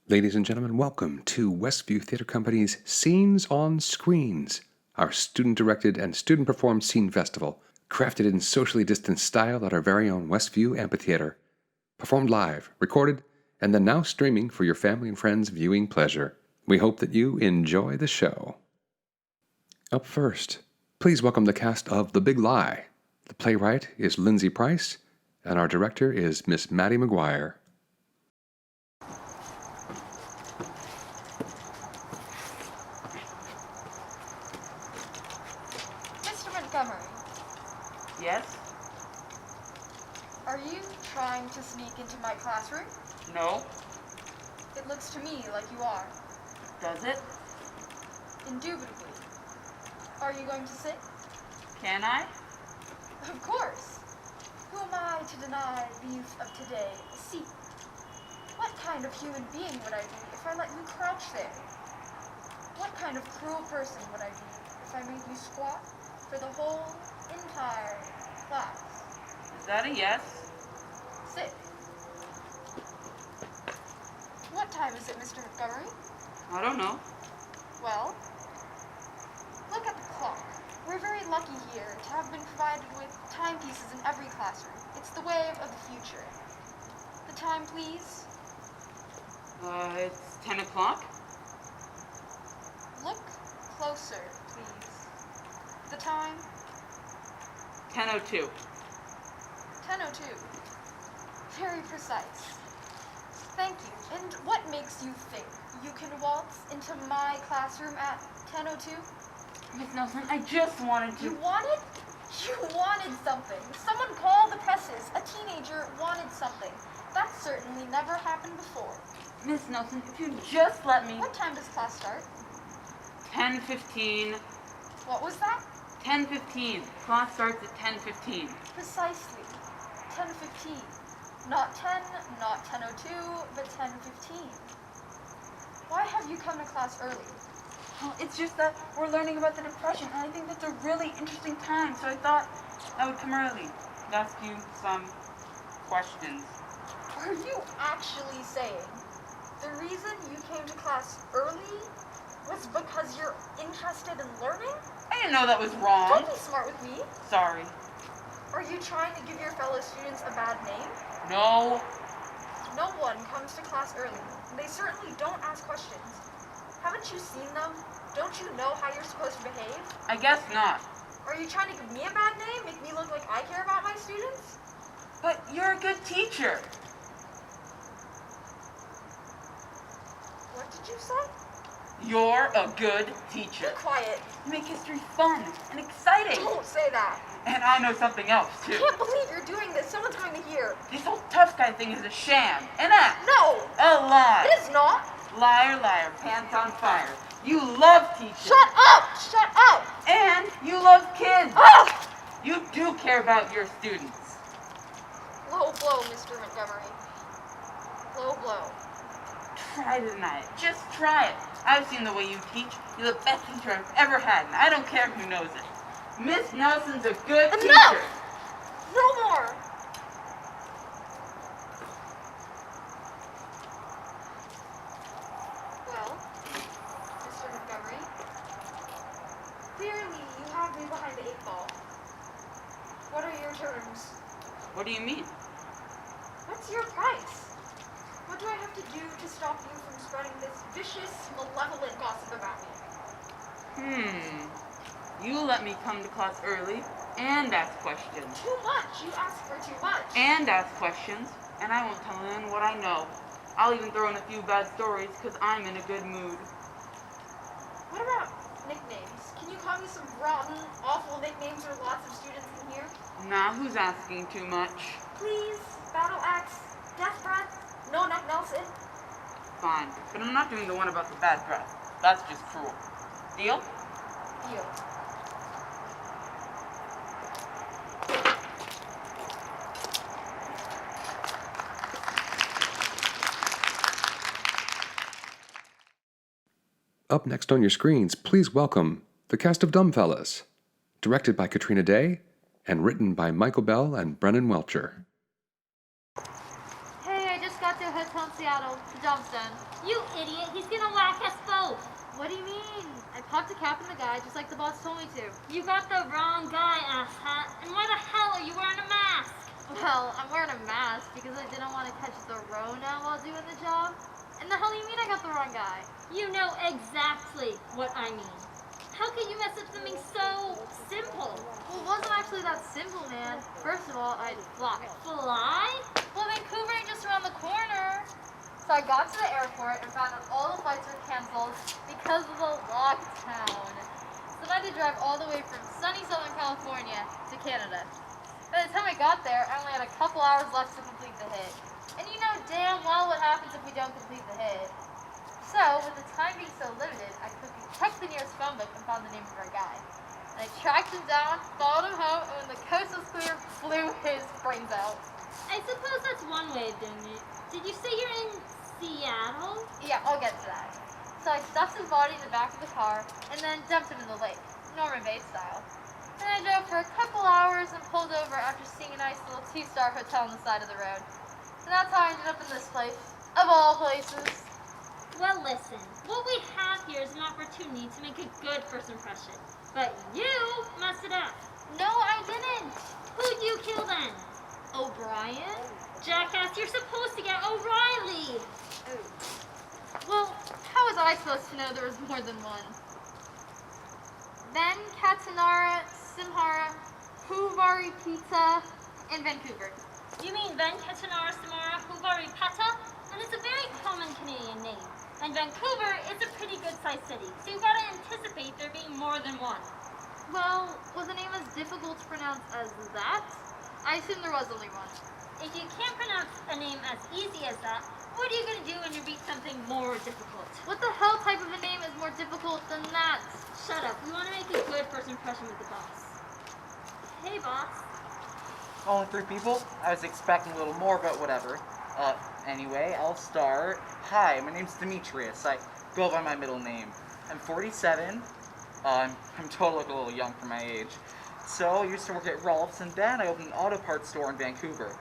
Ladies and gentlemen, welcome to Westview Theatre Company's Scenes on Screens, our student-directed and student-performed scene festival, crafted in socially distanced style at our very own Westview Amphitheater. Performed live, recorded, and then now streaming for your family and friends' viewing pleasure. We hope that you enjoy the show. Up first, please welcome the cast of The Big Lie. The playwright is Lindsay Price, and our director is Miss Maddie McGuire. Mr. Montgomery, Yes? are you trying to sneak into my classroom? No? It looks to me like you are. Does it? Indubitably. Are you going to sit? Can I? Of course. Who am I to deny the youth of today a seat? What kind of human being would I be if I let you crouch there? What kind of cruel person would I be if I made you squat for the whole entire class? Is that a yes? Sit. What time is it, Mr. Montgomery? I don't know. Well, look at the clock. We're very lucky here to have been provided with timepieces in every classroom. It's the wave of the future. The time, please. It's 10 o'clock? Look closer, please. The time, 10:02. 10:02. Very precise. Thank you. And what makes you think you can waltz into my classroom at 10:02? Miss Nelson, I just wanted You to... wanted? You wanted something. Someone called the presses. A teenager wanted something. That certainly never happened before. Miss Nelson, if you just let me... What time does class start? 10:15. What was that? 10:15. Class starts at 10:15. Precisely. 10:15. Not 10, not 10:02, but 10:15. Why have you come to class early? Well, it's just that we're learning about the Depression, and I think that's a really interesting time, so I thought I would come early and ask you some questions. Are you actually saying the reason you came to class early was because you're interested in learning? I didn't know that was wrong. Don't be smart with me. Sorry. Are you trying to give your fellow students a bad name? No. No one comes to class early. They certainly don't ask questions. Haven't you seen them? Don't you know how you're supposed to behave? I guess not. Are you trying to give me a bad name? Make me look like I care about my students? But you're a good teacher. What did you say? You're a good Be teacher. quiet. You make history fun and exciting. Don't say that. And I know something else, I too. can't believe you're doing this. Someone's going to hear. This whole tough guy thing is a sham, an act, No, a lie. it is not. Liar, liar, pants on fire. You love teaching. Shut up! Shut up! And you love kids. Ugh! You do care about your students. Low blow, Mr. Montgomery. Low blow. Try to deny it. Just try it. I've seen the way you teach. You're the best teacher I've ever had, and I don't care who knows it. Miss Nelson's a good Enough! teacher. No more! Well, Mr. Montgomery, clearly you have me behind the 8 ball. What are your terms? What do you mean? What's your price? What do I have to do to stop you from spreading this vicious, malevolent gossip about me? You let me come to class early and ask questions. Too much! You ask for too much! And ask questions, and I won't tell anyone what I know. I'll even throw in a few bad stories because I'm in a good mood. What about nicknames? Can you call me some rotten, awful nicknames for lots of students in here? Now who's asking too much? Please, Battle Axe, Death Breath, No Neck Nelson. Fine, but I'm not doing the one about the bad breath. That's just cruel. Deal? Deal. Up next on your screens, please welcome the cast of Dumbfellas, directed by Katrina Day and written by Michael Bell and Brennan Welcher. Hey, I just got to Hotel Seattle. The job's done. You idiot, he's gonna whack us both. What do you mean? I popped a cap in the guy just like the boss told me to. You got the wrong guy, asshat. And why the hell are you wearing a mask? Well, I'm wearing a mask because I didn't want to catch the Rona while doing the job. And the hell do you mean I got the wrong guy? You know exactly what I mean. How could you mess up something so simple? Well, it wasn't actually that simple, man. First of all, I'd fly. Fly? Well, Vancouver ain't just around the corner. So I got to the airport and found out all the flights were canceled because of the lockdown. So I had to drive all the way from sunny Southern California to Canada. By the time I got there, I only had a couple hours left to complete the hit. And you know damn well what happens if we don't complete the hit. So, with the time being so limited, I quickly checked the nearest phone book and found the name of our guy. And I tracked him down, followed him home, and when the coast was clear, flew his brains out. I suppose that's one way of doing it. Did you say you're in Seattle? Yeah, I'll get to that. So I stuffed his body in the back of the car and then dumped him in the lake, Norman Bates style. Then I drove for a couple hours and pulled over after seeing a nice little 2-star hotel on the side of the road. And that's how I ended up in this place, of all places. Well, listen, what we have here is an opportunity to make a good first impression. But you messed it up. No, I didn't. Who'd you kill then? O'Brien? Jackass, you're supposed to get O'Reilly. Well, how was I supposed to know there was more than one? Then Katanara, Simhara, Huvari Pizza, and Vancouver. You mean Venkatanara Samara Huvari Pata? And it's a very common Canadian name. And Vancouver is a pretty good-sized city, so you've got to anticipate there being more than one. Well, was the name as difficult to pronounce as that? I assume there was only one. If you can't pronounce a name as easy as that, what are you going to do when you beat something more difficult? What the hell type of a name is more difficult than that? Shut up. We want to make a good first impression with the boss. Hey, boss. Only 3 people? I was expecting a little more, but whatever. Anyway, I'll start. Hi, my name's Demetrius. I go by my middle name. I'm 47. I'm totally a little young for my age. So I used to work at Rolf's, and then I opened an auto parts store in Vancouver.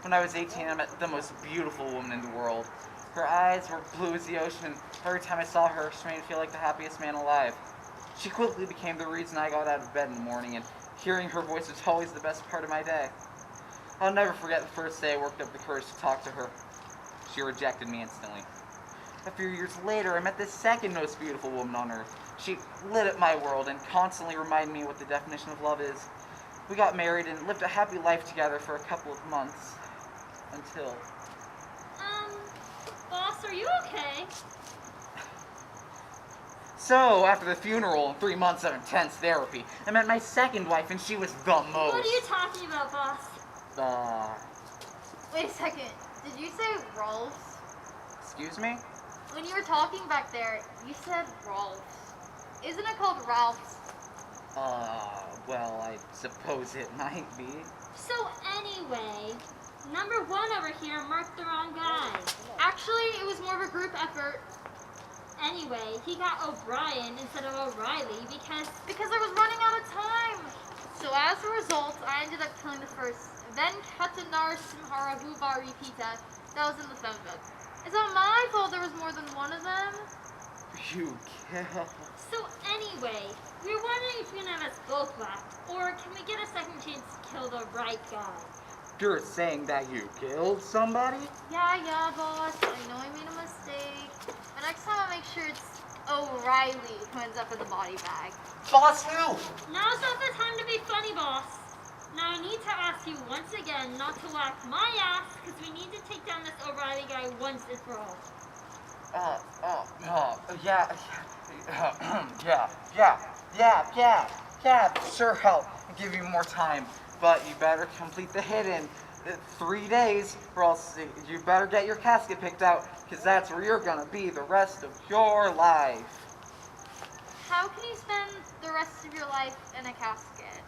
When I was 18, I met the most beautiful woman in the world. Her eyes were blue as the ocean, and every time I saw her, she made me feel like the happiest man alive. She quickly became the reason I got out of bed in the morning, and hearing her voice was always the best part of my day. I'll never forget the first day I worked up the courage to talk to her. She rejected me instantly. A few years later, I met the second most beautiful woman on earth. She lit up my world and constantly reminded me what the definition of love is. We got married and lived a happy life together for a couple of months. Until... Boss, are you okay? So, after the funeral and 3 months of intense therapy, I met my second wife and she was the most. What are you talking about, boss? Wait a second. Did you say Rolf's? Excuse me? When you were talking back there, you said Rolf's. Isn't it called Ralph's? Well, I suppose it might be. So anyway, number 1 over here marked the wrong guy. Actually, it was more of a group effort. Anyway, he got O'Brien instead of O'Reilly because I was running out of time. So as a result, I ended up killing the first Venkatanar Simhara Huvari Pita that was in the phone book. It's not my fault there was more than one of them. You kill. So anyway, we were wondering if you can have us both left, or can we get a second chance to kill the right guy? You're saying that you killed somebody? Yeah, boss. I know I made a mistake. But next time I'll make sure it's O'Reilly who ends up in the body bag. Boss who? Now's not the time to be funny, boss. Now I need to ask you once again not to whack my ass, because we need to take down this O'Reilly guy once and for all. Yeah, sure, I'll give you more time. But you better complete the hit in 3 days, or else you better get your casket picked out, because that's where you're gonna be the rest of your life. How can you spend the rest of your life in a casket?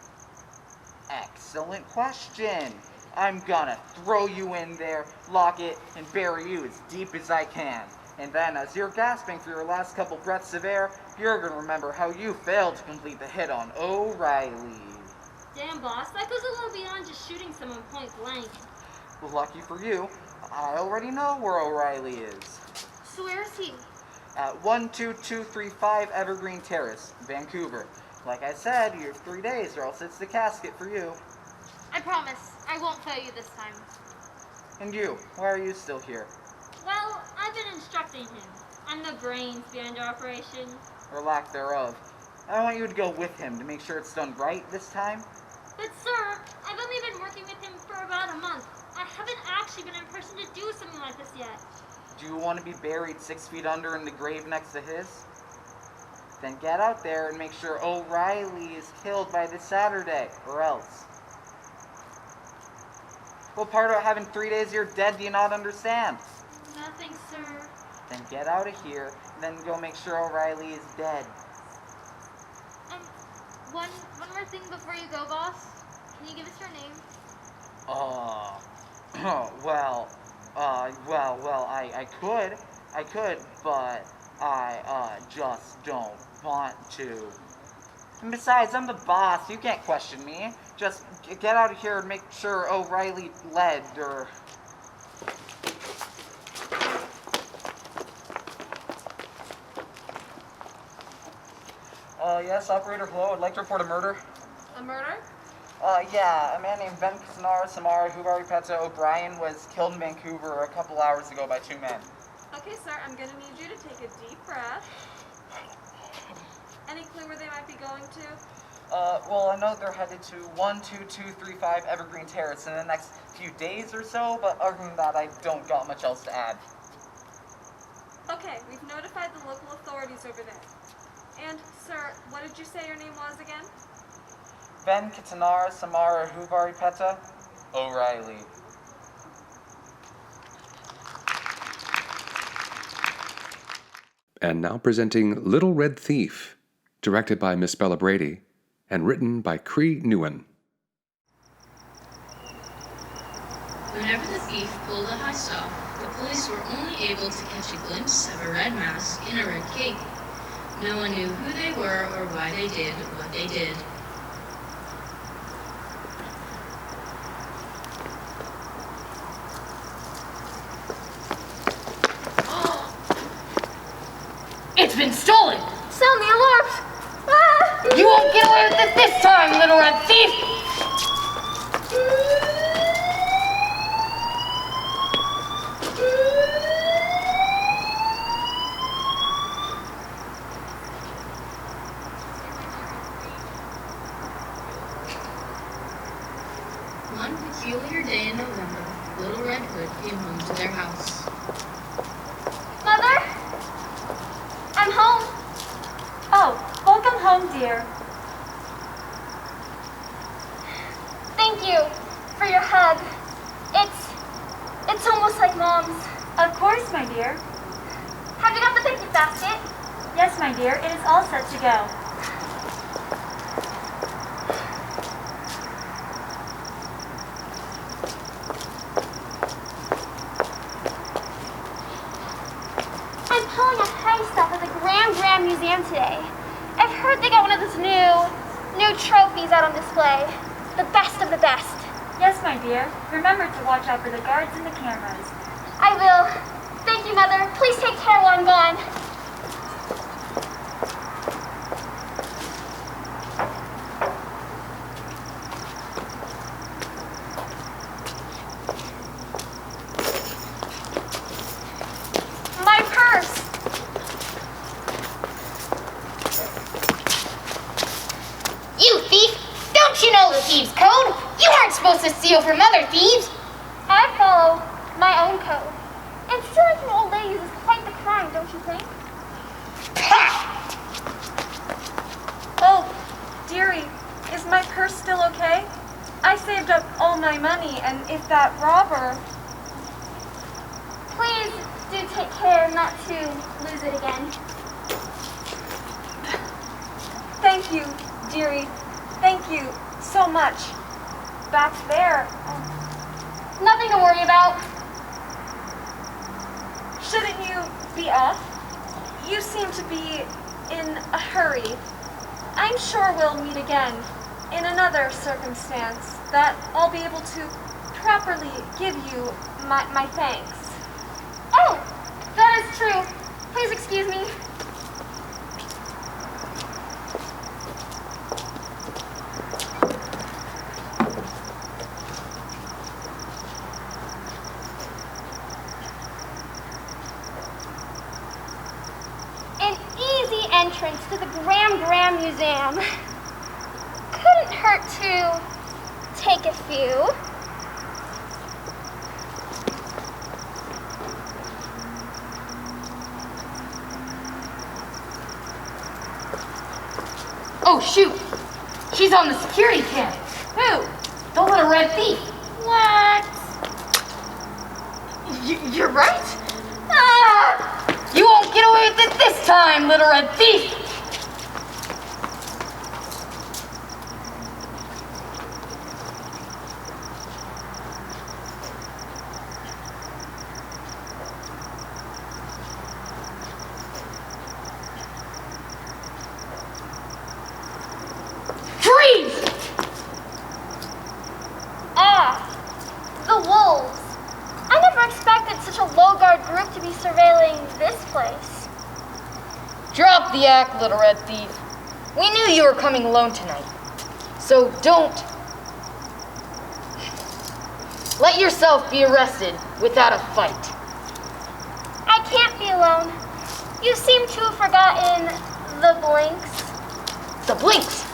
Excellent question. I'm gonna throw you in there, lock it, and bury you as deep as I can. And then as you're gasping for your last couple breaths of air, you're gonna remember how you failed to complete the hit on O'Reilly. Damn, boss, that goes a little beyond just shooting someone point blank. Well, lucky for you, I already know where O'Reilly is. So where is he? At 12235 Evergreen Terrace, Vancouver. Like I said, you have 3 days or else it's the casket for you. I promise, I won't fail you this time. And you, why are you still here? Well, I've been instructing him. I'm the brains behind our operation. Or lack thereof. I want you to go with him to make sure it's done right this time. But sir, I've only been working with him for about a month. I haven't actually been in person to do something like this yet. Do you want to be buried 6 feet under in the grave next to his? Then get out there and make sure O'Reilly is killed by this Saturday, or else. What part of having 3 days you're dead do you not understand? Nothing, sir. Then get out of here, then go make sure O'Reilly is dead. One more thing before you go, boss. Can you give us your name? I could, but I just don't want to. And besides, I'm the boss, you can't question me. Just get out of here and make sure O'Reilly led, or... Yes, operator, hello, I'd like to report a murder. A murder? Yeah, a man named Ben Casanara Samara Huvari Peta O'Brien was killed in Vancouver a couple hours ago by 2 men. Okay, sir, I'm gonna need you to take a deep breath. Any clue where they might be going to? Well, I know they're headed to 12235 Evergreen Terrace in the next few days or so, but other than that, I don't got much else to add. Okay, we've notified the local authorities over there. And, sir, what did you say your name was again? Ben Catanara Samara Huvari Peta O'Reilly. And now presenting Little Red Thief, directed by Miss Bella Brady, and written by Cree Nguyen. Whenever the thief pulled a heist off, the police were only able to catch a glimpse of a red mask and a red cape. No one knew who they were or why they did what they did. It's been stolen! Sound the alarms! Ah! You won't get away with it this time, little red thief! One peculiar day in November, Little Red Hood came home to their house. Mother? I'm home. Oh, welcome home, dear. Thank you for your hug. It's almost like Mom's. Of course, my dear. Have you got the picnic basket? Yes, my dear, it is all set to go. I'm pulling a heist off at the Grand Museum today. I've heard they got one of those new trophies out on display. The best of the best. Yes, my dear. Remember to watch out for the guards and the cameras. I will. Thank you, Mother. Please take care while I'm gone. My purse. You thief! Don't you know the thieves' code? You aren't supposed to steal from other thieves! I follow my own code. And stealing from old ladies is quite the crime, don't you think? Oh, dearie, is my purse still okay? I saved up all my money, and if that robber... Please do take care not to lose it again. Thank you, dearie. Thank you so much. Back there. Nothing to worry about. Shouldn't you be off? You seem to be in a hurry. I'm sure we'll meet again in another circumstance that I'll be able to properly give you my thanks. Oh, that is true. Please excuse me. An easy entrance to the Graham Museum. Couldn't hurt to take a few. Oh, shoot! She's on the security cam. Who? The little red thief. What? You're right. Ah! You won't get away with it this time, little red thief. Freeze! Ah, the wolves. I never expected such a low-guard group to be surveilling this place. Drop the act, little red thief. We knew you were coming alone tonight. So don't let yourself be arrested without a fight. I can't be alone. You seem to have forgotten the blinks. The blinks.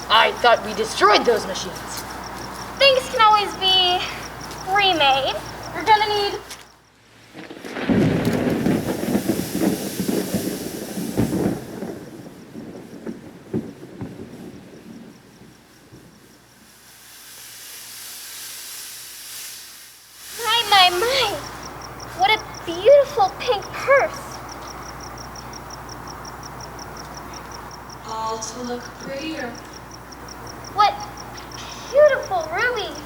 I thought we destroyed those machines. Things can always be remade. We're gonna need... My. What a beautiful pink purse. All to look prettier. What beautiful rubies.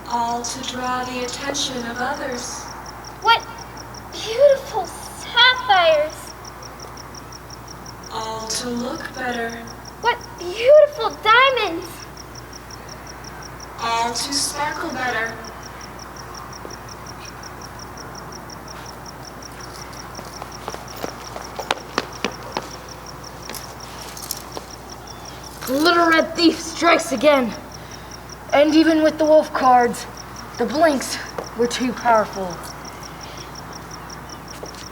All to draw the attention of others. What beautiful sapphires. All to look better. What beautiful diamonds. All to sparkle better. Little red thief strikes again. And even with the wolf cards, the blinks were too powerful.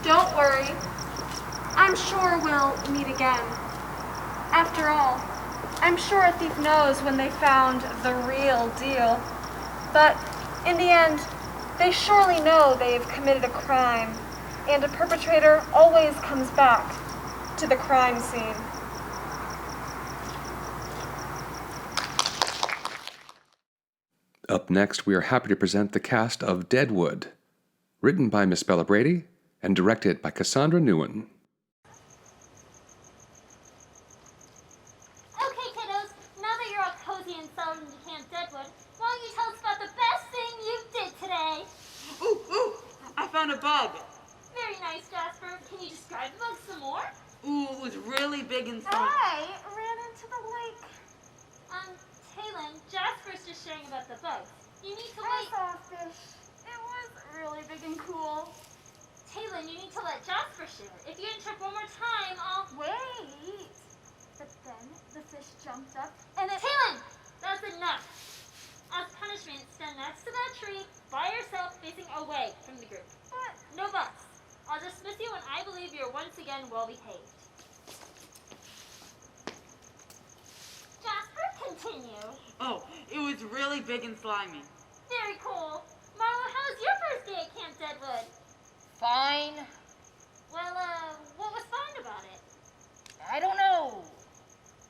Don't worry. I'm sure we'll meet again. After all, I'm sure a thief knows when they found the real deal. But in the end, they surely know they've committed a crime. And a perpetrator always comes back to the crime scene. Up next, we are happy to present the cast of Deadwood, written by Miss Bella Brady and directed by Cassandra Newen. Okay, kiddos, now that you're all cozy and settled into Camp Deadwood, why don't you tell us about the best thing you did today? Ooh, I found a bug. Very nice, Jasper. Can you describe the bug some more? Ooh, it was really big and small. I ran into the lake. Taylin, Jasper's just sharing about the bugs. You need to I wait. saw a fish. It was really big and cool. Taylin, you need to let Jasper share. If you interrupt one more time, I'll... Wait. But then the fish jumped up and it... Taylin! That's enough. As punishment, stand next to that tree, by yourself, facing away from the group. But No buts. I'll dismiss you when I believe you're once again well behaved. Jasper, continue. Oh, it was really big and slimy. Very cool. Marla, how was your first day at Camp Deadwood? Fine. Well, what was fine about it? I don't know.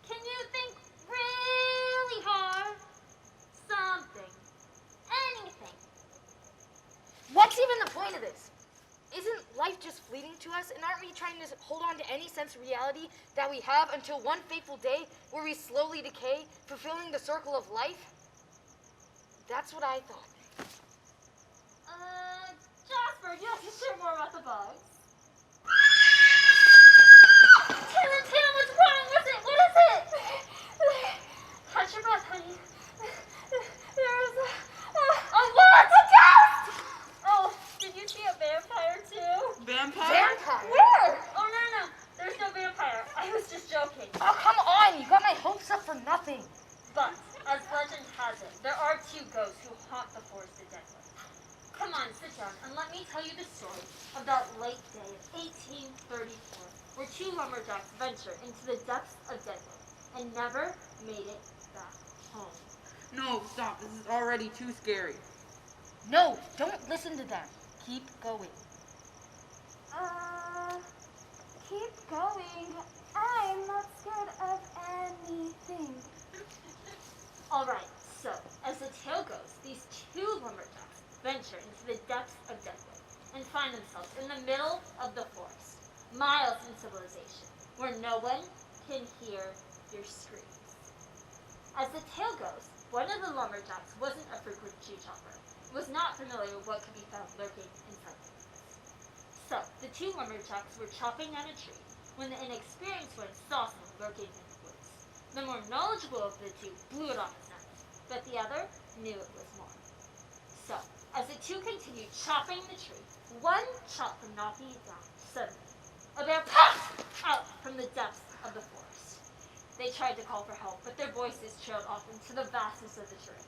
Can you think really hard? Something. Anything. What's even the point of this? Isn't life just fleeting to us, and aren't we trying to hold on to any sense of reality that we have until one fateful day where we slowly decay, fulfilling the circle of life? That's what I thought. Jasper, you have to share more about the bugs. Taylor, what's wrong? What is it? Catch your breath, honey. There vampire? Vampire? Where? Oh, no. There's no vampire. I was just joking. Oh, come on! You got my hopes up for nothing. But, as legend has it, there are two ghosts who haunt the forest of Deadwood. Come on, sit down, and let me tell you the story of that late day of 1834, where two lumberjacks ventured into the depths of Deadwood and never made it back home. No, stop. This is already too scary. No, don't listen to them. Keep going. Keep going. I'm not scared of anything. Alright, so, as the tale goes, these two lumberjacks venture into the depths of Deadwood and find themselves in the middle of the forest, miles from civilization, where no one can hear your screams. As the tale goes, one of the lumberjacks wasn't a frequent tree chopper, was not familiar with what could be found lurking inside the woods. So, the two lumberjacks were chopping down a tree when the inexperienced one saw something lurking in the woods. The more knowledgeable of the two blew it off his knife, but the other knew it was more. So, as the two continued chopping the tree, one chop from knocking it down, suddenly, a bear popped out from the depths of the forest. They tried to call for help, but their voices trailed off into the vastness of the terrain.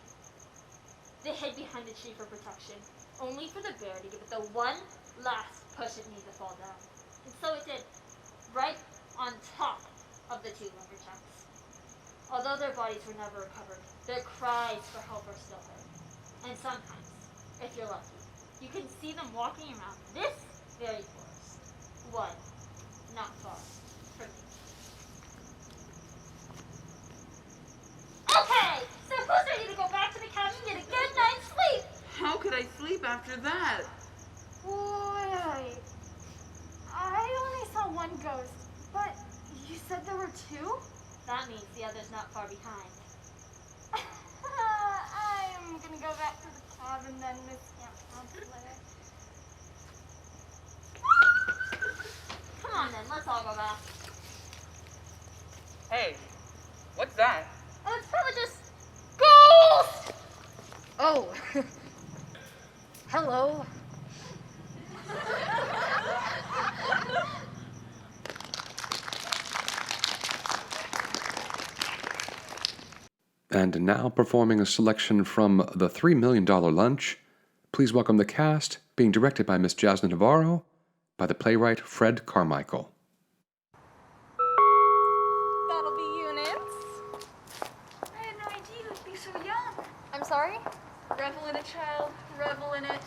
They hid behind the tree for protection, only for the bear to give it the one last push it needed to fall down. And so it did, right on top of the two lumberjacks. Although their bodies were never recovered, their cries for help are still heard. And sometimes, if you're lucky, you can see them walking around this very forest. One, not far from me. Okay, so who's ready to go back to the cabin and get a good night's sleep? How could I sleep after that? Wait. I only saw one ghost, but you said there were two? That means the other's not far behind. I'm gonna go back to the cabin then, Miss Campbell. Come on then, let's all go back. Hey, what's that? Oh, it's probably just ghost! Oh. Hello. And now performing a selection from The $3 Million Lunch, please welcome the cast, being directed by Miss Jasmine Navarro, by the playwright Fred Carmichael. That'll be Eunice. I had no idea you'd be so young. I'm sorry? Revel in it, child. Revel in it.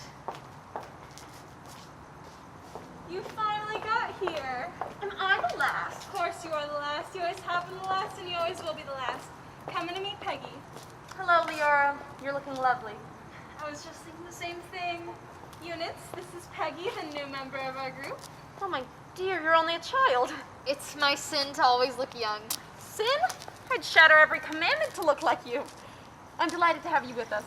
You finally got here. Am I the last? Of course you are the last. You always have been the last, and you always will be the last. Coming to meet Peggy. Hello, Leora. You're looking lovely. I was just thinking the same thing. Eunice, this is Peggy, the new member of our group. Oh my dear, you're only a child. It's my sin to always look young. Sin? I'd shatter every commandment to look like you. I'm delighted to have you with us.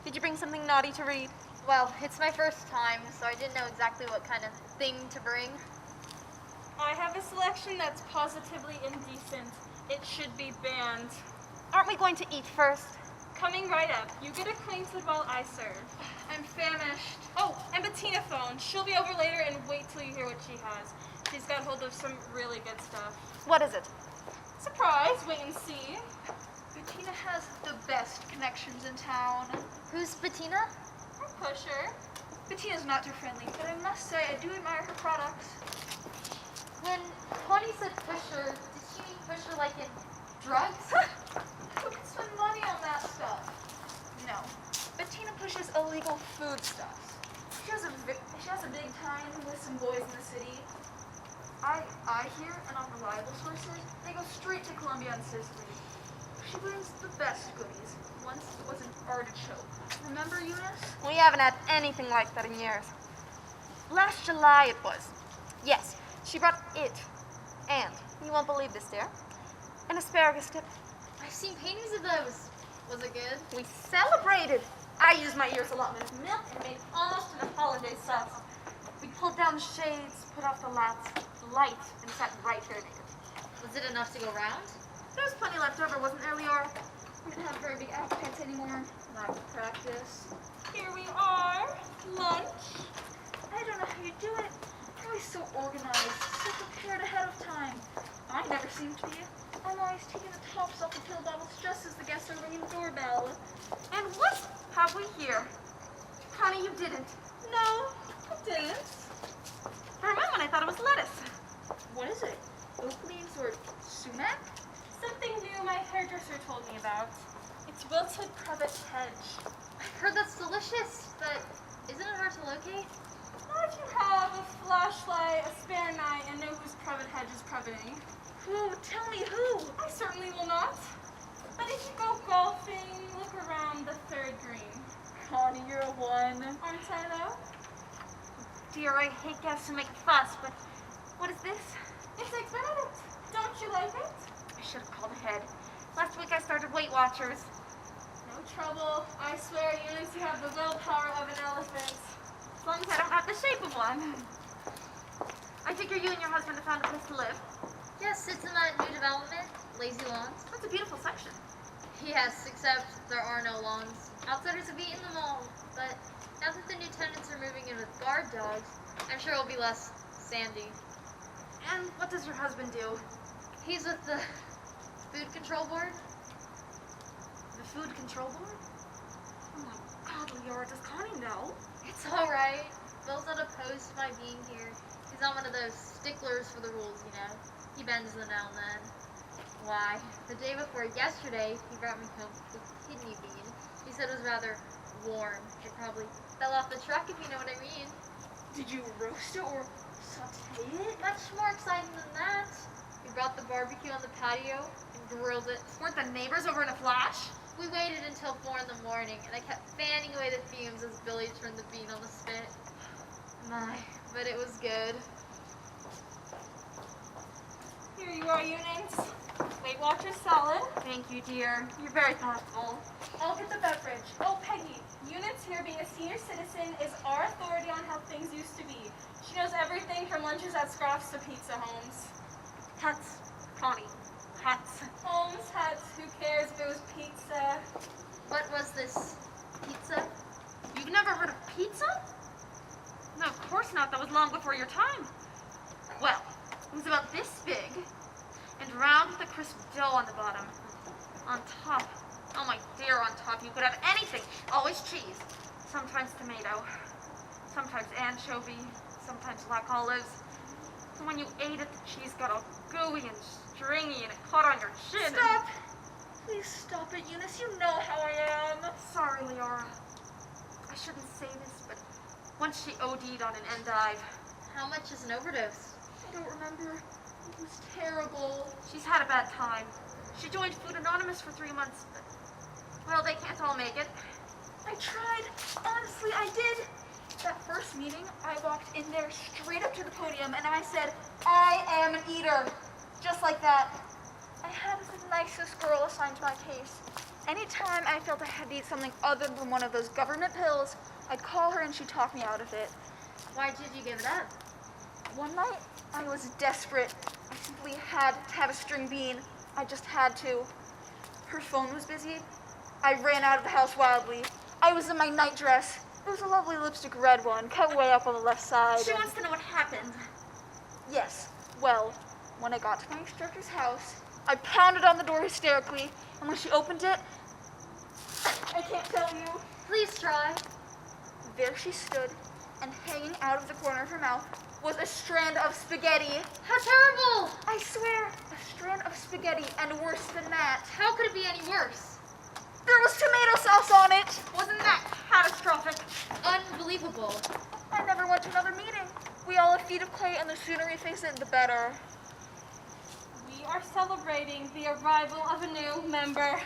Did you bring something naughty to read? Well, it's my first time, so I didn't know exactly what kind of thing to bring. I have a selection that's positively indecent. It should be banned. Aren't we going to eat first? Coming right up. You get acquainted while I serve. I'm famished. Oh, and Bettina phoned. She'll be over later, and wait till you hear what she has. She's got hold of some really good stuff. What is it? Surprise, wait and see. Bettina has the best connections in town. Who's Bettina? Or Pusher. Bettina's not too friendly, but I must say I do admire her products. When Connie said Pusher, did she mean Pusher like in drugs? Who can spend money on that stuff? No. Bettina pushes illegal food stuff. She has a big time with some boys in the city. I hear, and on reliable sources, they go straight to Colombia and Sicily. She brings the best goodies. Once it was an artichoke. Remember, Eunice? We haven't had anything like that in years. Last July it was. Yes, she brought it. And, you won't believe this, dear, an asparagus dip. I've seen paintings of those. Was it good? We celebrated. I used my year's allotment of milk and made almost an holiday sauce. We pulled down the shades, put off the lights, and sat right here naked. Was it enough to go round? There was plenty left over, wasn't there, Leora? We didn't have very big appetites anymore. Lack of practice. Here we are. Lunch. I don't know how you do it. I seem to be. I'm always taking the tops off the pill bottles just as the guests are ringing the doorbell. And what have we here? Honey, you didn't. No, I didn't. For a moment, I thought it was lettuce. What is it? Oak leaves or sumac? Something new my hairdresser told me about. It's wilted privet hedge. I've heard that's delicious, but isn't it hard to locate? Not if you have a flashlight, a spare night, and know whose privet hedge is priveting. Who? Tell me who? I certainly will not. But if you go golfing, look around the third green. Connie, you're a one. Aren't I, though? Dear, I hate guests who make a fuss, but what is this? It's Eggs Benedict. Don't you like it? I should have called ahead. Last week I started Weight Watchers. No trouble. I swear you have the willpower of an elephant. As long as I don't have the shape of one. I figure you and your husband have found a place to live. Yes, it's in that new development, Lazy Lawns. That's a beautiful section. Yes, except there are no lawns. Outsiders have eaten them all, but now that the new tenants are moving in with guard dogs, I'm sure it'll be less sandy. And what does your husband do? He's with the food control board. The food control board? Oh my God, Leora, does Connie know? It's alright. Bill's not opposed to my being here. He's not one of those sticklers for the rules, you know. He bends them now and then. Why, the day before yesterday, he brought me home with kidney bean. He said it was rather warm. It probably fell off the truck, if you know what I mean. Did you roast it or saute it? Much more exciting than that. We brought the barbecue on the patio and grilled it. Weren't the neighbors over in a flash? We waited until 4 in the morning, and I kept fanning away the fumes as Billy turned the bean on the spit. My, but it was good. Here you are, Eunice. Weight Watchers salad. Thank you, dear. You're very thoughtful. I'll get the beverage. Oh, Peggy, Eunice here, being a senior citizen, is our authority on how things used to be. She knows everything from lunches at Scruff's to pizza homes. Huts, Connie. Huts. Homes, huts, who cares if it was pizza? What was this? Pizza? You've never heard of pizza? No, of course not. That was long before your time. Well, it was about this big, and round with a crisp dough on the bottom. On top, oh my dear, on top you could have anything. Always cheese, sometimes tomato, sometimes anchovy, sometimes black olives. And when you ate it, the cheese got all gooey and stringy and it caught on your chin. Stop! Please stop it, Eunice. You know how I am. Sorry, Leora. I shouldn't say this, but once she OD'd on an endive. How much is an overdose? I don't remember. It was terrible. She's had a bad time. She joined Food Anonymous for 3 months, but, well, they can't all make it. I tried. Honestly, I did. That first meeting, I walked in there straight up to the podium and I said, I am an eater. Just like that. I had the nicest girl assigned to my case. Anytime I felt I had to eat something other than one of those government pills, I'd call her and she'd talk me out of it. Why did you give it up? One night, I was desperate. I simply had to have a string bean. I just had to. Her phone was busy. I ran out of the house wildly. I was in my night dress. It was a lovely lipstick red one, cut way up on the left side. She wants to know what happened. Yes. Well, when I got to my instructor's house, I pounded on the door hysterically, and when she opened it, I can't tell you. Please try. There she stood, and hanging out of the corner of her mouth was a strand of spaghetti. How terrible! I swear, a strand of spaghetti, and worse than that. How could it be any worse? There was tomato sauce on it. Wasn't that catastrophic? Unbelievable. I never went to another meeting. We all have feet of clay, and the sooner we face it, the better. We are celebrating the arrival of a new member.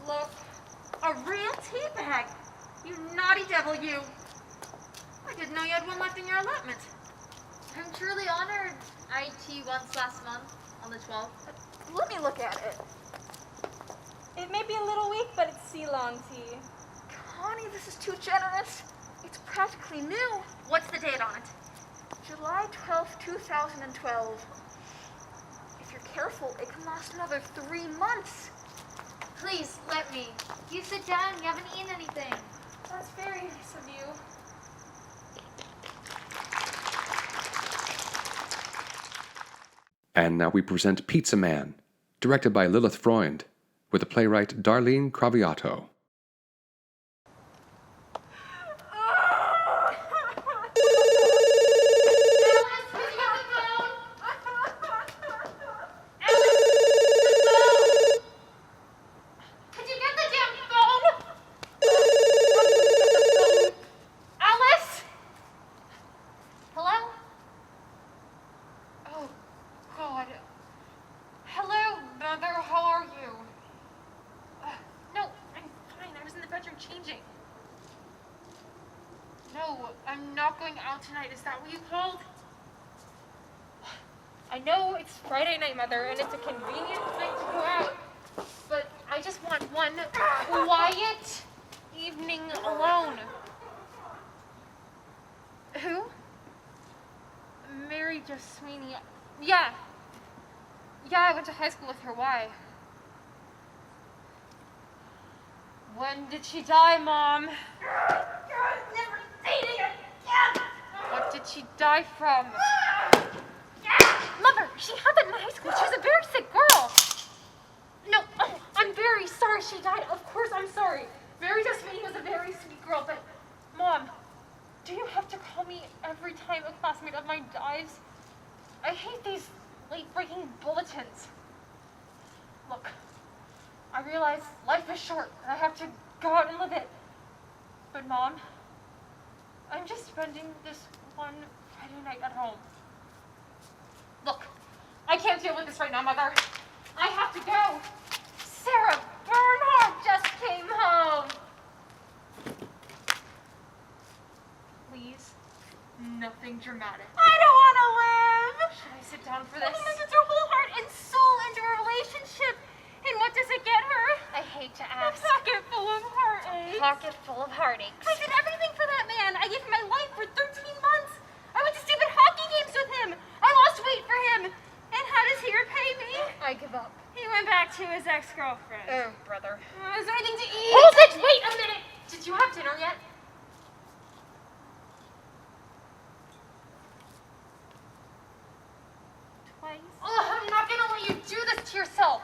Look, a real tea bag. You naughty devil, you. I didn't know you had one left in your allotment. I'm truly honored. I ate tea once last month, on the 12th. Let me look at it. It may be a little weak, but it's Ceylon tea. Connie, this is too generous. It's practically new. What's the date on it? July 12th, 2012. If you're careful, it can last another 3 months. Please, let me. You sit down, you haven't eaten anything. That's very nice of you. And now we present Pizza Man, directed by Lilith Freund, with the playwright Darlene Craviotto. Tonight, is that what you called? I know it's Friday night, Mother, and it's a convenient night to go out, but I just want one quiet evening alone. Who? Mary Jo Sweeney. Yeah, I went to high school with her. Why? When did she die, Mom? Never dating again! What did she die from? Mother, she had that in high school. She was a very sick girl. No, I'm very sorry she died. Of course I'm sorry. Mary Jo Sweeney was a very sweet girl, but Mom, do you have to call me every time a classmate of mine dies? I hate these late-breaking bulletins. Look, I realize life is short and I have to go out and live it. But Mom, I'm just spending this one Friday night at home. Look, I can't deal with this right now, Mother. I have to go. Sarah Bernhardt just came home. Please, nothing dramatic. I don't want to live! Should I sit down for this? She puts her whole heart and soul into a relationship. And what does it get her? I hate to ask. A pocket full of heartaches. Pocket full of heartaches. I did everything for that man. I gave him my life for 13 months. I went to stupid hockey games with him. I lost weight for him. And how does he repay me? I give up. He went back to his ex-girlfriend. Oh, brother. Is there anything to eat? Hold it! Wait a minute! Did you have dinner yet? Twice. I'm not gonna let you do this to yourself.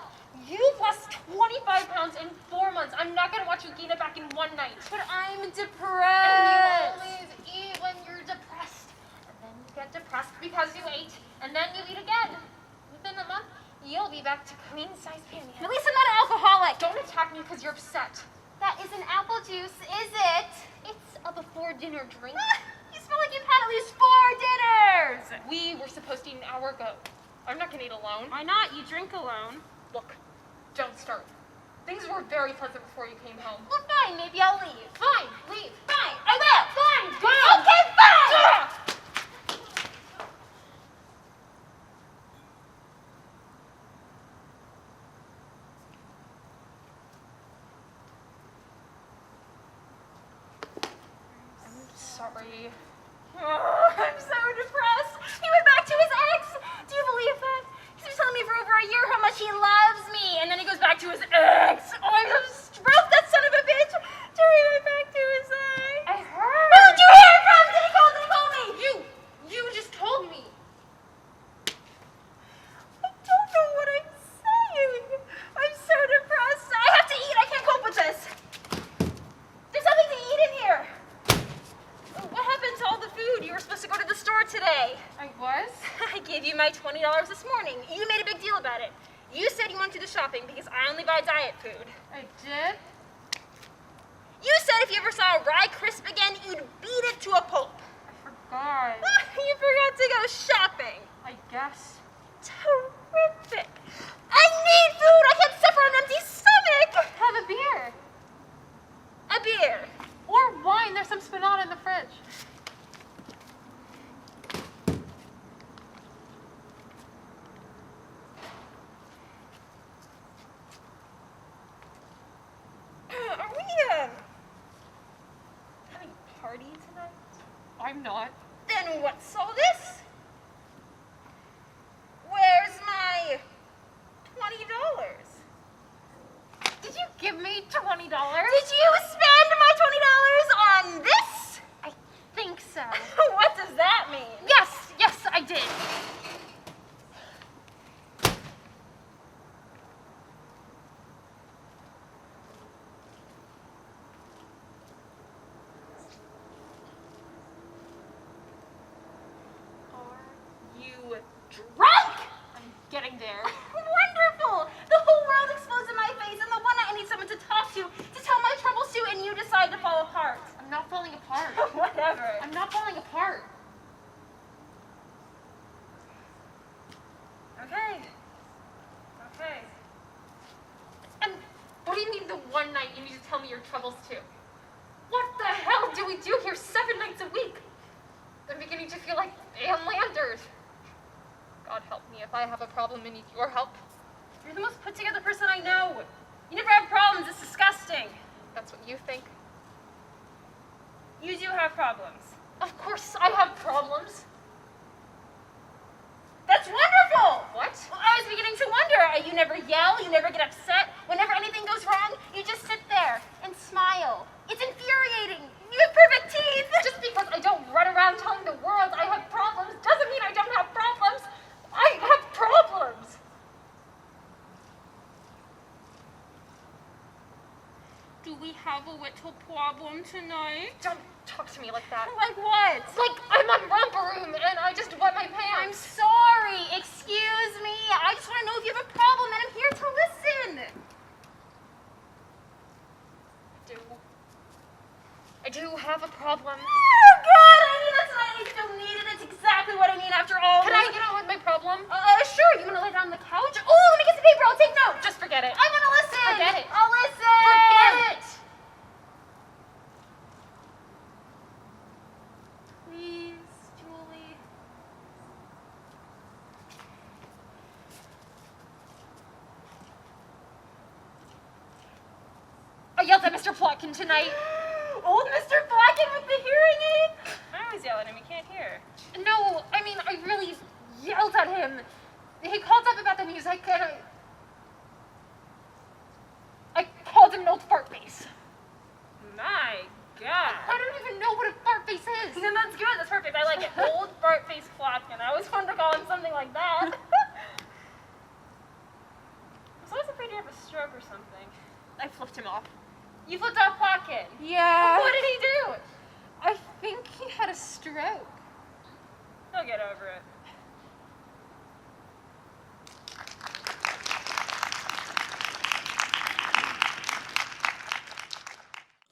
You lost 25 pounds in 4 months. I'm not gonna watch you gain it back in one night. But I'm And depressed. you always eat when you're depressed. And then you get depressed because you ate. And then you eat again. Within a month, you'll be back to queen-size pantyhose. At least I'm not an alcoholic. Don't attack me because you're upset. That isn't apple juice, is it? It's a before-dinner drink. You smell like you've had at least 4 dinners. We were supposed to eat an hour ago. I'm not gonna eat alone. Why not? You drink alone. Look, don't start. Things were very pleasant before you came home. Well, fine. Maybe I'll leave. Fine, leave. Fine. I will. Fine, go. Okay, fine. I'm sorry. Oh, I'm so depressed. He went back to his ex. Do you believe that? He's been telling me for over a year how much he loves me, and then he goes back to his ex. Oh, I'm so stressed, that son of a bitch. Jerry went back to his ex. I heard. Who did you hear from? Did he call? Did he call me? You just told me. I don't know what I'm saying. I'm so depressed. I have to eat. I can't cope with this. There's nothing to eat in here. What happened to all the food? You were supposed to go to the store today. I was? I gave you my $20 this morning. You made a big deal about it. You said you wanted to do the shopping because I only buy diet food. I did? You said if you ever saw a rye crisp again, you'd beat it to a pulp. I forgot. You forgot to go shopping. I guess. Terrific. I need food. I can't suffer on an empty stomach. Have a beer. A beer. Or wine. There's some Spanata in the fridge. Are we having a party tonight? I'm not. Then what's all this? Where's my $20? Did you give me $20? Did you spend my $20 on this? I think so. What does that mean? Yes, I did. getting there. Wonderful! The whole world explodes in my face, and the one I need someone to talk to tell my troubles to, and you decide to fall apart. I'm not falling apart. Whatever. I'm not falling apart. Okay. Okay. And what do you mean the one night you need to tell me your troubles to? What the hell do we do here 7 nights a week? I'm beginning to feel like Ann Landers. God help me if I have a problem and need your help. You're the most put together person I know. You never have problems. It's disgusting. That's what you think. You do have problems. Of course I have problems. That's wonderful! What? Well, I was beginning to wonder. You never yell, you never get upset. Whenever anything goes wrong, you just sit there and smile. It's infuriating. You have perfect teeth. Just because I don't run around telling the world I have problems doesn't mean I don't have problems. I have problems. Do we have a little problem tonight? Don't talk to me like that. Like what? Like I'm on romper room and I just wet my I'm pants. sorry. Excuse me. I just want to know if you have a problem, and I'm here to listen. I do have a problem. Oh, good. I mean, that's what I still needed. It's exactly what I need after all. Can I get on with my problem? Sure. You want to lay down on the couch? Oh, let me get some paper. I'll take notes. Just forget it. I'm going to listen. Forget it. I'll listen. Forget it. Please, Julie. I yelled at Mr. Plotkin tonight. Old Mr. Blacken with the hearing aid? I always yell at him. He can't hear. No, I mean, I really yelled at him. He called up about the music and I called him an old fart face. My God. I don't even know what a fart face is. Then that's good. That's perfect. I like it. Old fart face Plotkin. I always wanted to call him something like that. I was always afraid he'd have a stroke or something. I flipped him off. You flipped off Plotkin. Yeah. What did he do? I think he had a stroke. He'll get over it.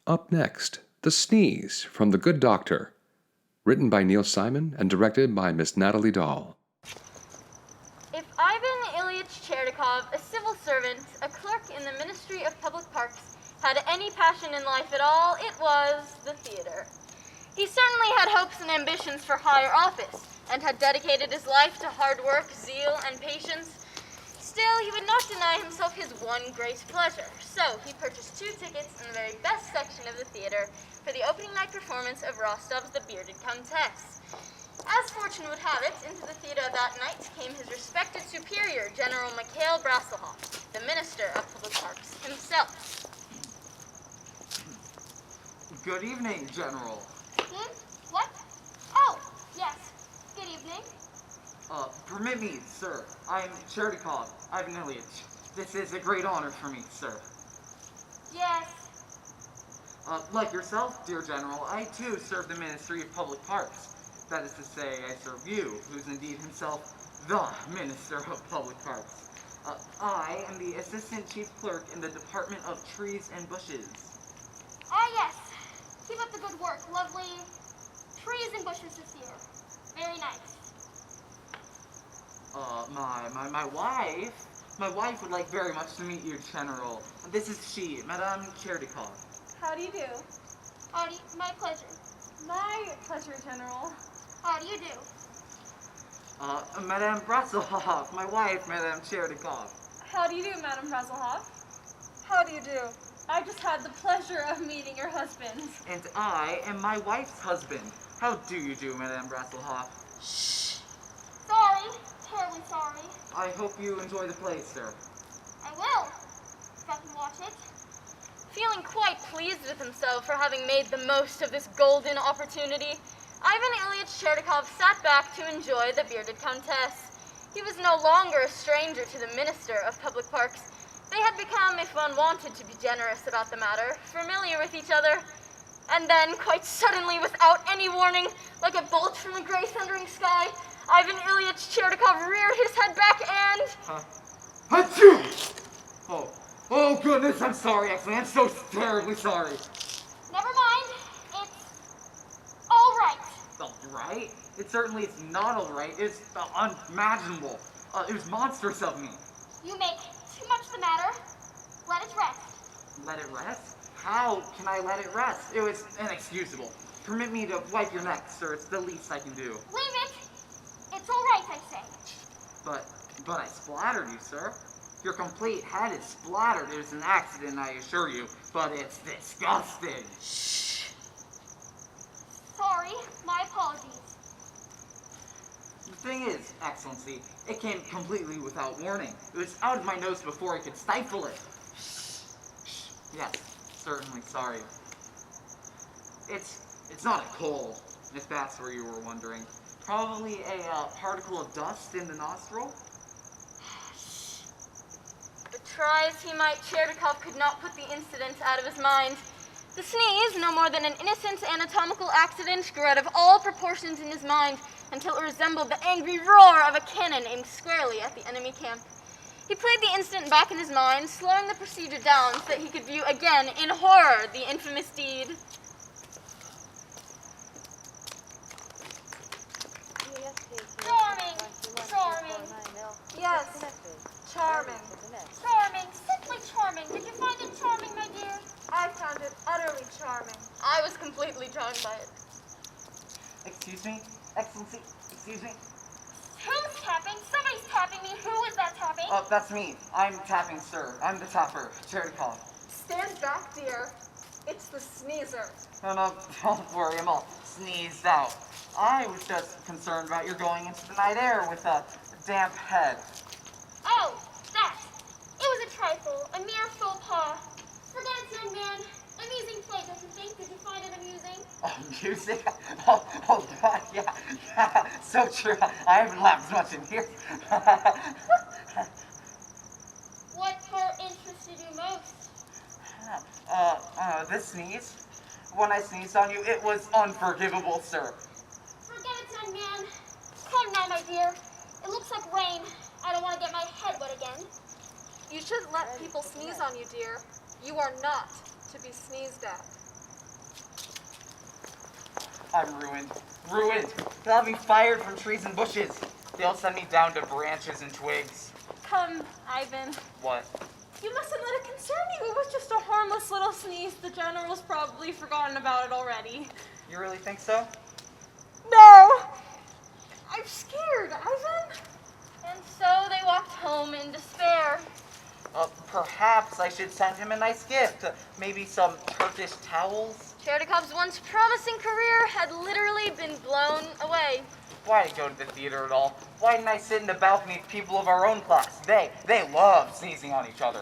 Up next, The Sneeze from The Good Doctor, written by Neil Simon and directed by Miss Natalie Dahl. If Ivan Ilyich Cherdikov, a civil servant, a clerk in the Ministry of Public Parks, had any passion in life at all, it was the theater. He certainly had hopes and ambitions for higher office, and had dedicated his life to hard work, zeal, and patience. Still, he would not deny himself his one great pleasure, so he purchased 2 tickets in the very best section of the theater for the opening night performance of Rostov's The Bearded Countess. As fortune would have it, into the theater that night came his respected superior, General Mikhail Brassilhoff, the Minister of Public Parks himself. Good evening, General. What? Oh, yes. Good evening. Permit me, sir. I'm Cherdikov, Ivan Ilyich. This is a great honor for me, sir. Yes. Like yourself, dear General, I too serve the Ministry of Public Parks. That is to say, I serve you, who's indeed himself the Minister of Public Parks. I am the Assistant Chief Clerk in the Department of Trees and Bushes. Ah, yes. Keep up the good work. Lovely trees and bushes this year. Very nice. My wife would like very much to meet you, General. This is she, Madame Cherdikov. How do you do? My pleasure. My pleasure, General. How do you do? Madame Brassilhoff, my wife, Madame Cherdikov. How do you do, Madame Brassilhoff? How do you do? I just had the pleasure of meeting your husband. And I am my wife's husband. How do you do, Madame Brassilhoff? Shh. Sorry. Terribly sorry. I hope you enjoy the play, sir. I will. If I can watch it. Feeling quite pleased with himself for having made the most of this golden opportunity, Ivan Ilyich Cherdikov sat back to enjoy The Bearded Countess. He was no longer a stranger to the Minister of Public Parks. They had become, if one wanted to be generous about the matter, familiar with each other. And then, quite suddenly, without any warning, like a bolt from the gray thundering sky, Ivan Ilyich Chernikov reared his head back and... Achoo! Oh goodness, I'm sorry, Excellency. I'm so terribly sorry. Never mind. It's all right. All right? It certainly is not all right. It's unimaginable. It was monstrous of me. You make too much the matter. Let it rest. Let it rest? How can I let it rest? It was inexcusable. Permit me to wipe your neck, sir. It's the least I can do. Leave it. It's all right, I say. But I splattered you, sir. Your complete head is splattered. It was an accident, I assure you. But it's disgusting. Sorry. My apologies. The thing is, Excellency, it came completely without warning. It was out of my nose before I could stifle it. Yes, certainly sorry. It's not a cold, if that's where you were wondering. Probably a particle of dust in the nostril. But try as he might, Chernikov could not put the incident out of his mind. The sneeze, no more than an innocent anatomical accident, grew out of all proportions in his mind until it resembled the angry roar of a cannon aimed squarely at the enemy camp. He played the incident back in his mind, slowing the procedure down so that he could view again in horror the infamous deed. Charming. Charming. Yes, charming. Charming. Simply charming. Did you find it charming, my dear? I found it utterly charming. I was completely drawn by it. Excuse me? Excellency? Excuse me? Who's tapping? Somebody's tapping me. Who is that tapping? Oh, that's me. I'm tapping, sir. I'm the tapper, Chernikov. Stand back, dear. It's the sneezer. No, don't worry. I'm all sneezed out. I was just concerned about your going into the night air with a damp head. Oh, that. It was a trifle. A mere faux pas. Forget it, young man. Amusing play, don't you think? Did you find it amusing? Oh, music? Oh God, yeah, so true. I haven't laughed as much in here. What part interested you most? This sneeze. When I sneezed on you, it was unforgivable, sir. Forget it, young man. Come now, my dear. It looks like rain. I don't want to get my head wet again. You should let people sneeze on you, dear. You are not to be sneezed at. I'm ruined. Ruined. They'll have me fired from trees and bushes. They'll send me down to branches and twigs. Come, Ivan. What? You mustn't let it concern you. It was just a harmless little sneeze. The general's probably forgotten about it already. You really think so? No! I'm scared, Ivan. And so they walked home in despair. Perhaps I should send him a nice gift. Maybe some Turkish towels? Chernikov's once promising career had literally been blown away. Why did I go to the theater at all? Why didn't I sit in the balcony with people of our own class? They love sneezing on each other.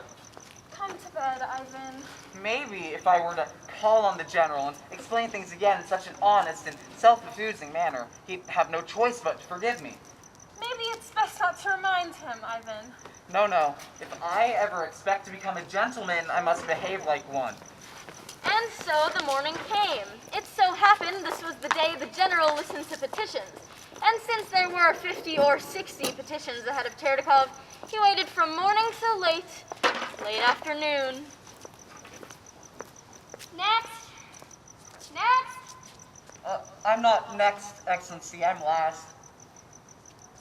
Come to bed, Ivan. Maybe if I were to call on the general and explain things again in such an honest and self-effusing manner, he'd have no choice but to forgive me. Maybe it's best not to remind him, Ivan. No. If I ever expect to become a gentleman, I must behave like one. And so the morning came. It so happened this was the day the general listened to petitions. And since there were 50 or 60 petitions ahead of Chernikov, he waited from morning till late afternoon. Next. I'm not next, Excellency. I'm last.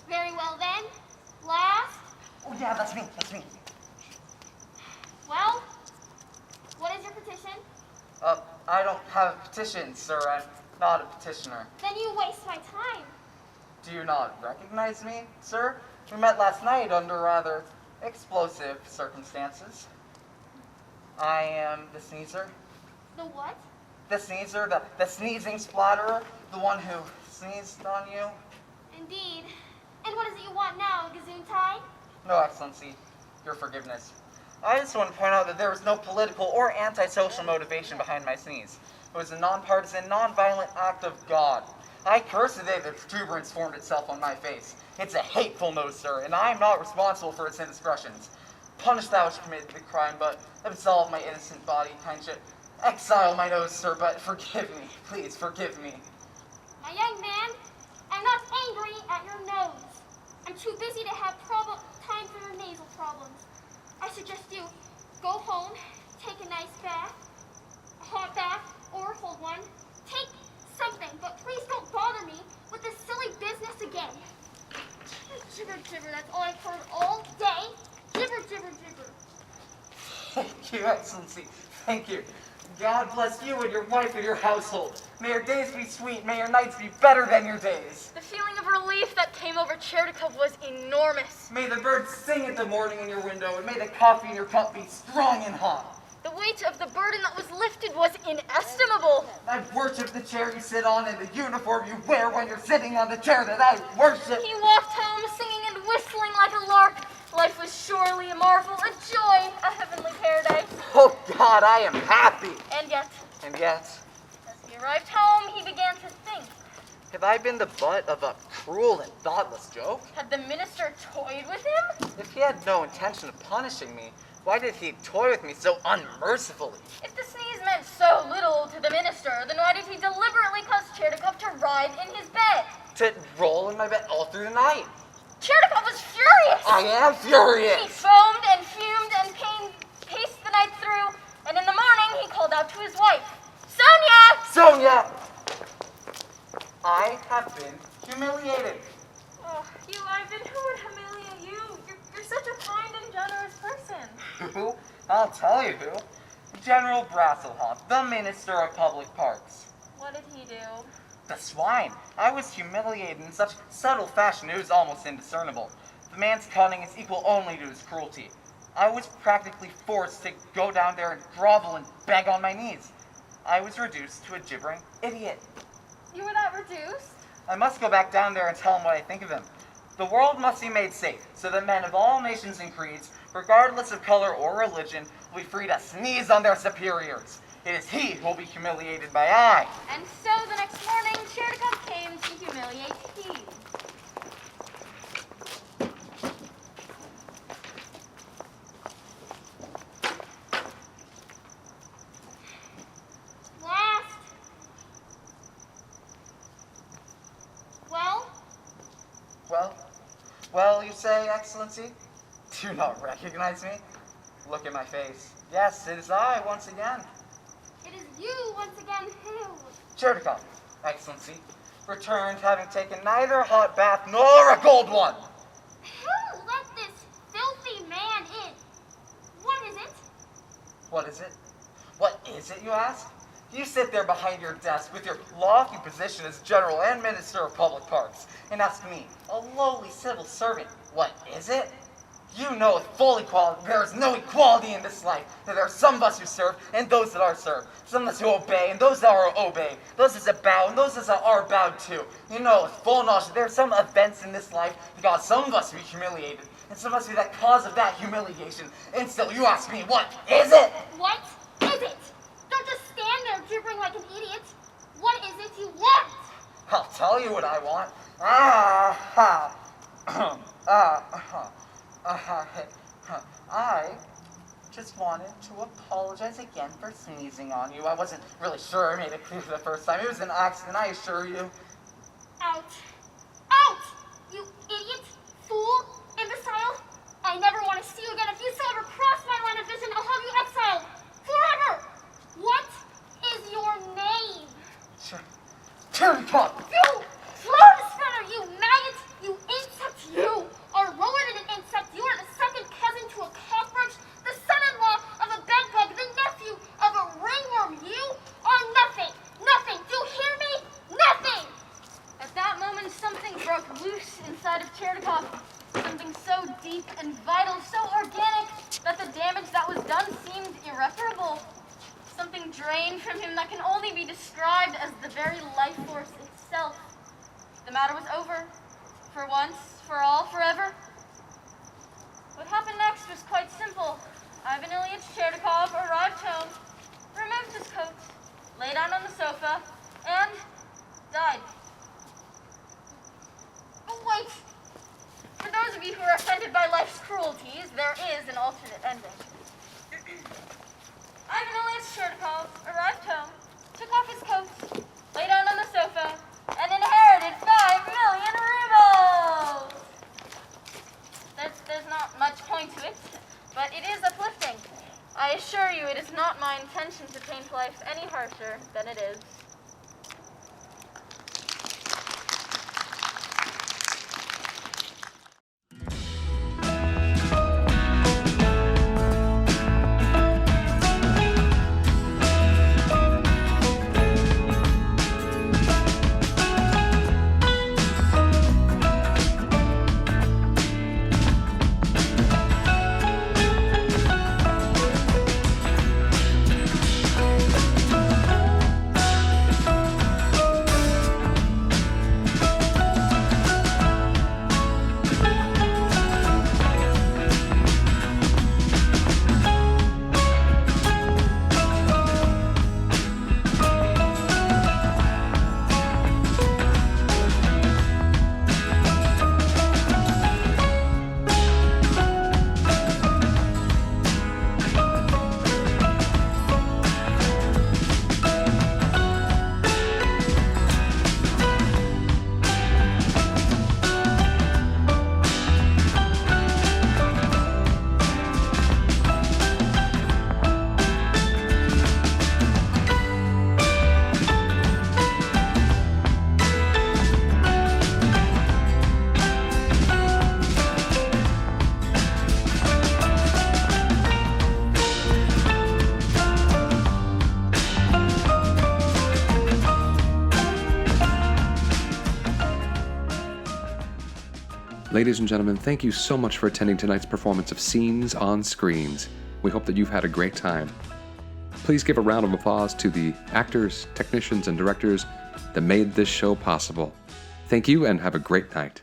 Very well then. Last. Oh, yeah, that's me. Well, what is your petition? I don't have a petition, sir. I'm not a petitioner. Then you waste my time. Do you not recognize me, sir? We met last night under rather explosive circumstances. I am the sneezer. The what? The sneezer, the sneezing splatterer, the one who sneezed on you. Indeed. And what is it you want now, Gesundheit? No, Excellency, your forgiveness. I just want to point out that there was no political or antisocial motivation behind my sneeze. It was a nonpartisan, nonviolent act of God. I curse the day the protuberance formed itself on my face. It's a hateful nose, sir, and I am not responsible for its indiscretions. Punish thou which committed the crime, but absolve my innocent body, kindship. Exile my nose, sir, but forgive me. Please, forgive me. My young man, I'm not angry at at your nose. I'm too busy to have time for your nasal problems. I suggest you go home, take a nice bath, a hot bath, or a cold one. Take something, but please don't bother me with this silly business again. Gibber, gibber, that's all I've heard all day. Gibber, gibber, gibber. Thank you, Excellency. Thank you. God bless you and your wife and your household. May your days be sweet. May your nights be better than your days. The feeling of relief that came over Cherdikov was enormous. May the birds sing at the morning in your window, and may the coffee in your cup be strong and hot. The weight of the burden that was lifted was inestimable. I worship the chair you sit on and the uniform you wear when you're sitting on the chair that I worship. He walked home singing and whistling like a lark. Life was surely a marvel, a joy, a heavenly paradise. Oh God, I am happy. And yet, as he arrived home, he began to think. have I been the butt of a cruel and thoughtless joke? Had the minister toyed with him? If he had no intention of punishing me, why did he toy with me so unmercifully? If the sneeze meant so little to the minister, then why did he deliberately cause Cherdikov to ride in his bed? To roll in my bed all through the night. Cherdikov was furious! I am furious! He foamed and fumed and paced the night through, and in the morning he called out to his wife, Sonia! Sonia! I have been humiliated. Oh, you, Ivan, who would humiliate you? You're such a kind and generous person. Who? I'll tell you who. General Brasselhoff, the Minister of Public Parks. What did he do? The swine. I was humiliated in such subtle fashion it was almost indiscernible. The man's cunning is equal only to his cruelty. I was practically forced to go down there and grovel and beg on my knees. I was reduced to a gibbering idiot. You were that reduced? I must go back down there and tell him what I think of him. The world must be made safe, so that men of all nations and creeds, regardless of color or religion, will be free to sneeze on their superiors. It is he who will be humiliated by I. And so the next morning, Cherdikov came to humiliate he. Last. Well? Well, you say, Excellency? Do you not recognize me? Look at my face. Yes, it is I once again. It is you once again who? Cherdikov, Excellency, returned having taken neither a hot bath nor a cold one. Who let this filthy man in? What is it? What is it? What is it, you ask? You sit there behind your desk with your lofty position as General and Minister of Public Parks and ask me, a lowly civil servant, what is it? You know with full equality there is no equality in this life. That there are some of us who serve and those that are served. Some of us who obey and those that are obeyed. Those that bow and those that are bowed to. You know with full knowledge that there are some events in this life that cause some of us to be humiliated. And some of us be the cause of that humiliation. And still you ask me, what is it? What is it? Don't just stand there gibbering like an idiot. What is it you want? I'll tell you what I want. I just wanted to apologize again for sneezing on you. I wasn't really sure I made it clear the first time. It was an accident, I assure you. Out. Out! You idiot, fool, imbecile. I never want to see you again. If you so ever cross my line of vision, I'll have you exiled. Forever! What is your name? Cherdikov! You! Throw the spreader, you maggot! You insect, you! Are lower than an insect. You are the second cousin to a cockroach, the son-in-law of a bedbug, the nephew of a ringworm. You are nothing. Nothing. Do you hear me? Nothing! At that moment, something broke loose inside of Cherdikov. Something so deep and vital, so organic, that the damage that was done seemed irreparable. Something drained from him that can only be described as the very life force itself. The matter was over. For once, for all, forever. What happened next was quite simple. Ivan Ilyich Cherdikov arrived home, removed his coat, lay down on the sofa, and died. But wait! For those of you who are offended by life's cruelties, there is an alternate ending. Ivan Ilyich Cherdikov arrived home, took off his coat, lay down on the sofa, and inherited 5 million rubles! intention to paint life any harsher than it is. Ladies and gentlemen, thank you so much for attending tonight's performance of Scenes on Screens. We hope that you've had a great time. Please give a round of applause to the actors, technicians, and directors that made this show possible. Thank you and have a great night.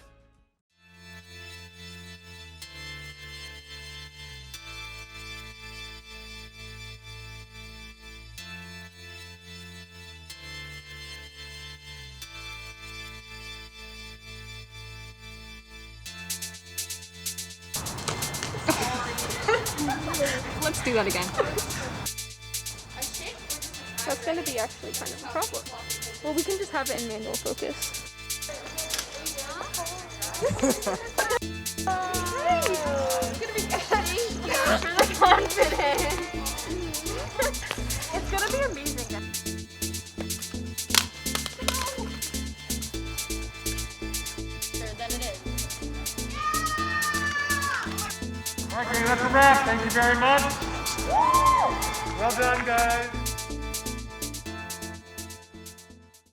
Let's do that again. That's gonna be actually kind of a problem. Well, we can just have it in manual focus. It's gonna be amazing. Than it is. Okay, that's a wrap. Thank you very much. Well done, guys.